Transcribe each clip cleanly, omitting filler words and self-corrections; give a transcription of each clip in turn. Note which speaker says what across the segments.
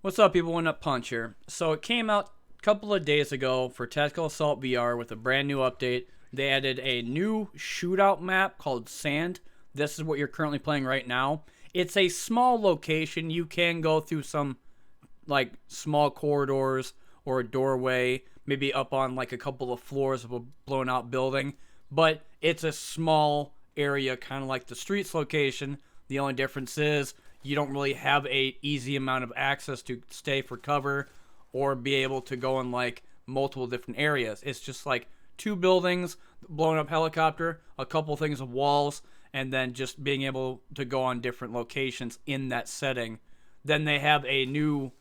Speaker 1: What's up, people? One Up Punch here. So it came out a couple of days ago for Tactical Assault VR with a brand new update. They added a new shootout map called Sand. This is what you're currently playing right now. It's a small location. You can go through some like small corridors or a doorway, maybe up on like a couple of floors of a blown out building. But it's a small area, kind of like the streets location. The only difference is you don't really have a easy amount of access to stay for cover or be able to go in like multiple different areas. It's just like two buildings, blown up helicopter, a couple things of walls, and then just being able to go on different locations in that setting. Then they have a new,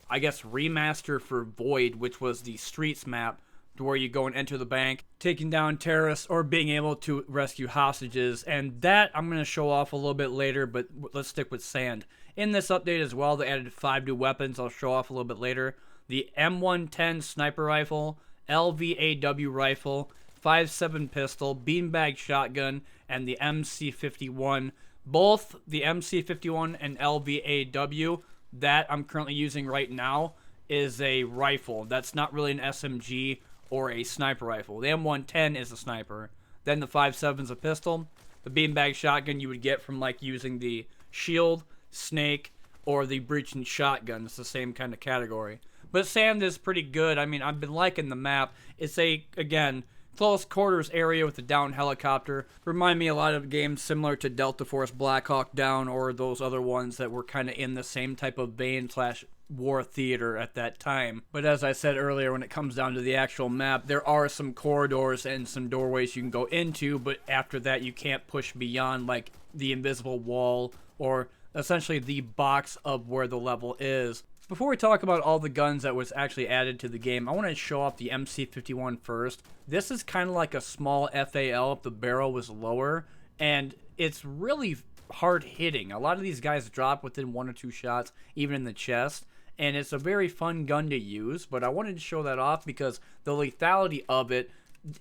Speaker 1: I guess, remaster for Void, which was the streets map, to where you go and enter the bank, taking down terrorists or being able to rescue hostages. And that I'm going to show off a little bit later, but let's stick with Sand. In this update as well, they added 5 new weapons I'll show off a little bit later. The M110 sniper rifle, LVAW rifle, 5.7 pistol, beanbag shotgun, and the MC51. Both the MC51 and LVAW that I'm currently using right now is a rifle. That's not really an SMG or a sniper rifle. The M110 is a sniper. Then the 5.7 is a pistol. The beanbag shotgun you would get from like using the shield, snake, or the breaching shotgun. It's the same kind of category. But Sand is pretty good. I mean, I've been liking the map. It's a, again, close quarters area with a down helicopter. Remind me a lot of games similar to Delta Force Black Hawk Down or those other ones that were kind of in the same type of vein slash war theater at that time. But as I said earlier, when it comes down to the actual map, there are some corridors and some doorways you can go into, but after that you can't push beyond like the invisible wall or essentially the box of where the level is. Before we talk about all the guns that was actually added to the game, I want to show off the MC51 first. This is kind of like a small FAL if the barrel was lower, and it's really hard hitting. A lot of these guys drop within 1 or 2 shots, even in the chest, and it's a very fun gun to use, but I wanted to show that off because the lethality of it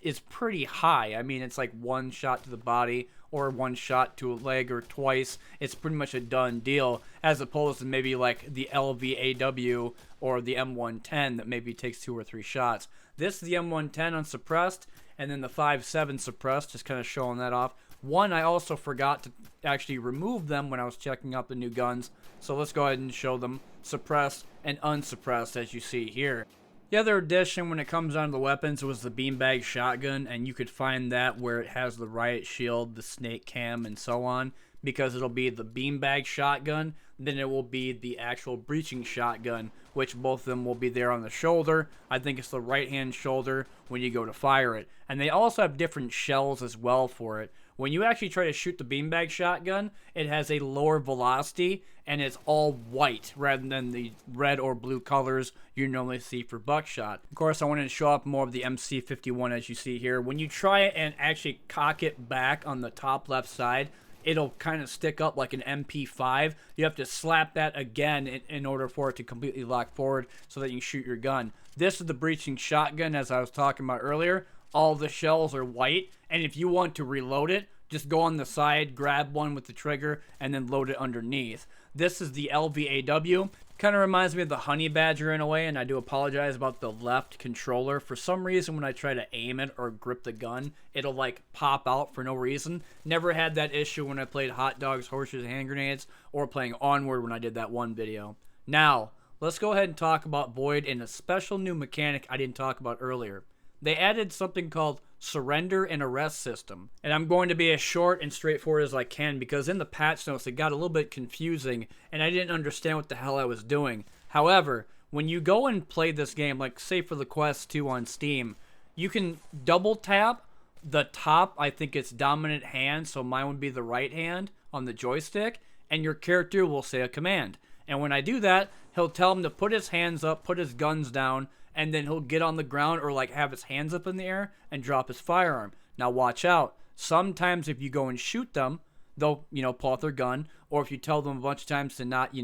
Speaker 1: is pretty high. I mean, it's like 1 shot to the body or 1 shot to a leg or twice. It's pretty much a done deal, as opposed to maybe like the LVAW or the M110 that maybe takes 2 or 3 shots. This is the M110 unsuppressed, and then the 5.7 suppressed, just kind of showing that off. One, I also forgot to actually remove them when I was checking out the new guns, so let's go ahead and show them suppressed and unsuppressed as you see here. The other addition when it comes down to the weapons was the beanbag shotgun, and you could find that where it has the riot shield, the snake cam, and so on, because it'll be the beanbag shotgun, then it will be the actual breaching shotgun, which both of them will be there on the shoulder. I think it's the right hand shoulder when you go to fire it. And they also have different shells as well for it. When you actually try to shoot the beanbag shotgun, it has a lower velocity and it's all white rather than the red or blue colors you normally see for buckshot. Of course, I wanted to show off more of the MC51 as you see here. When you try and actually cock it back on the top left side, it'll kind of stick up like an MP5. You have to slap that again in order for it to completely lock forward so that you can shoot your gun. This is the breaching shotgun, as I was talking about earlier. All the shells are white, and if you want to reload it, just go on the side, grab one with the trigger, and then load it underneath. This is the LVAW. Kind of reminds me of the Honey Badger in a way, and I do apologize about the left controller. For some reason, when I try to aim it or grip the gun, it'll like pop out for no reason. Never had that issue when I played Hot Dogs, Horseshoes, and Hand Grenades, or playing Onward when I did that one video. Now, let's go ahead and talk about Void and a special new mechanic I didn't talk about earlier. They added something called surrender and arrest system. And I'm going to be as short and straightforward as I can because in the patch notes it got a little bit confusing and I didn't understand what the hell I was doing. However, when you go and play this game, like say for the Quest 2 on Steam, you can double tap the top, I think it's dominant hand, so mine would be the right hand on the joystick, and your character will say a command. And when I do that, he'll tell him to put his hands up, put his guns down, and then he'll get on the ground or like have his hands up in the air and drop his firearm. Now watch out. Sometimes if you go and shoot them, they'll, pull out their gun, or if you tell them a bunch of times to not,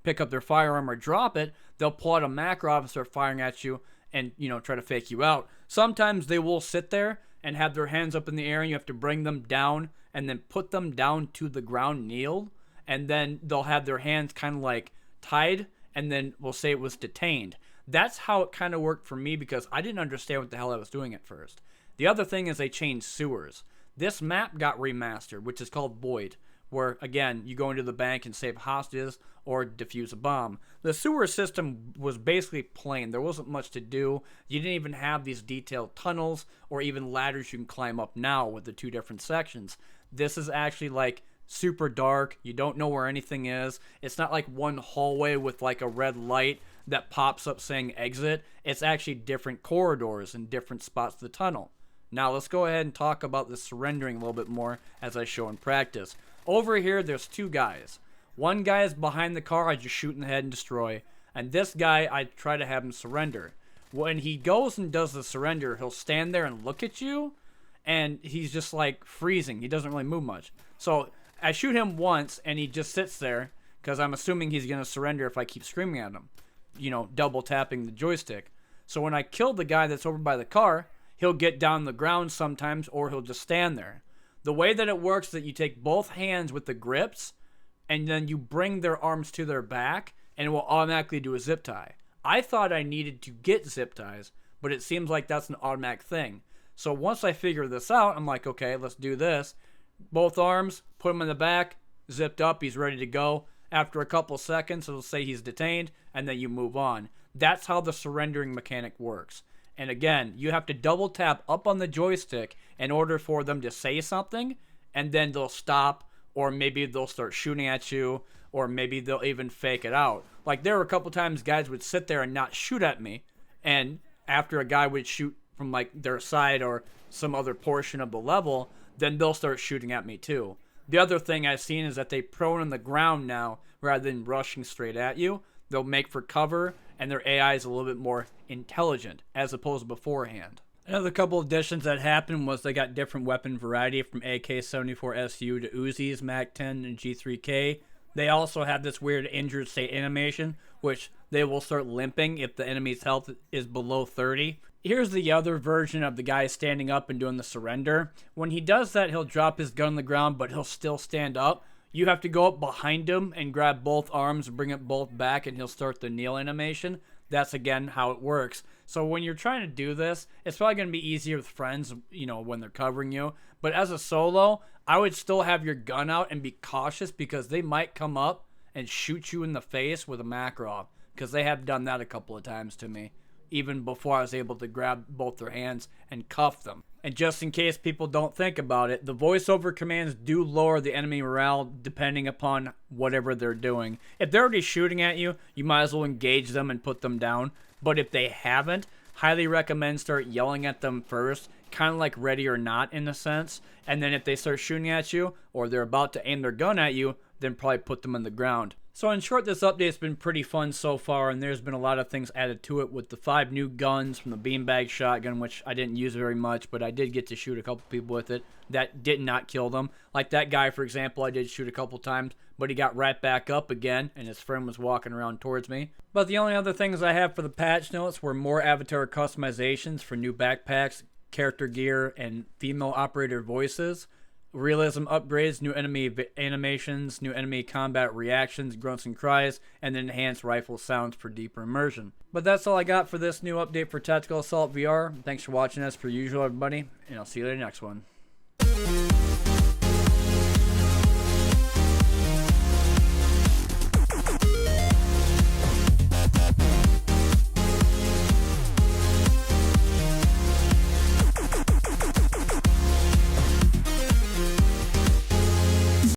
Speaker 1: pick up their firearm or drop it, they'll pull out a macro officer firing at you and, try to fake you out. Sometimes they will sit there and have their hands up in the air and you have to bring them down and then put them down to the ground kneeled, and then they'll have their hands kind of like tied and then we'll say it was detained. That's how it kind of worked for me because I didn't understand what the hell I was doing at first. The other thing is they changed sewers. This map got remastered, which is called Void, where, again, you go into the bank and save hostages or defuse a bomb. The sewer system was basically plain. There wasn't much to do. You didn't even have these detailed tunnels or even ladders you can climb up now with the 2 different sections. This is actually like super dark. You don't know where anything is. It's not like one hallway with like a red light that pops up saying exit. It's actually different corridors and different spots of the tunnel. Now let's go ahead and talk about the surrendering a little bit more as I show in practice. Over here, there's 2 guys. One guy is behind the car, I just shoot in the head and destroy. And this guy, I try to have him surrender. When he goes and does the surrender, he'll stand there and look at you, and he's just like freezing. He doesn't really move much. So I shoot him once, and he just sits there, because I'm assuming he's going to surrender if I keep screaming at him. You know, double tapping the joystick. So when I kill the guy that's over by the car, he'll get down on the ground sometimes, or he'll just stand there. The way that it works is that you take both hands with the grips, and then you bring their arms to their back, and it will automatically do a zip tie. I thought I needed to get zip ties, but it seems like that's an automatic thing. So once I figure this out, I'm like, okay, let's do this. Both arms, put him in the back, zipped up, he's ready to go. After a couple seconds, it'll say he's detained, and then you move on. That's how the surrendering mechanic works. And again, you have to double tap up on the joystick in order for them to say something, and then they'll stop, or maybe they'll start shooting at you, or maybe they'll even fake it out. Like there were a couple times guys would sit there and not shoot at me, and after a guy would shoot from like their side or some other portion of the level, then they'll start shooting at me too. The other thing I've seen is that they prone on the ground now rather than rushing straight at you. They'll make for cover, and their AI is a little bit more intelligent as opposed to beforehand. Another couple additions that happened was they got different weapon variety from AK-74SU to Uzis, MAC-10, and G3K. They also have this weird injured state animation, which they will start limping if the enemy's health is below 30. Here's the other version of the guy standing up and doing the surrender. When he does that, he'll drop his gun on the ground, but he'll still stand up. You have to go up behind him and grab both arms and bring it both back, and he'll start the kneel animation. That's, again, how it works. So when you're trying to do this, it's probably going to be easier with friends, you know, when they're covering you. But as a solo, I would still have your gun out and be cautious because they might come up and shoot you in the face with a Makarov, because they have done that a couple of times to me, even before I was able to grab both their hands and cuff them. And just in case people don't think about it, the voiceover commands do lower the enemy morale depending upon whatever they're doing. If they're already shooting at you, you might as well engage them and put them down. But if they haven't, highly recommend start yelling at them first, kind of like Ready or Not in a sense. And then if they start shooting at you, or they're about to aim their gun at you, then probably put them on the ground. So in short, this update's been pretty fun so far, and there's been a lot of things added to it with the 5 new guns from the beanbag shotgun, which I didn't use very much, but I did get to shoot a couple people with it that did not kill them. Like that guy, for example, I did shoot a couple times, but he got right back up again, and his friend was walking around towards me. But the only other things I have for the patch notes were more avatar customizations for new backpacks, character gear, and female operator voices. Realism upgrades, new enemy animations, new enemy combat reactions, grunts and cries, and enhanced rifle sounds for deeper immersion. But that's all I got for this new update for Tactical Assault VR. Thanks for watching as per usual, everybody, and I'll see you in the next one.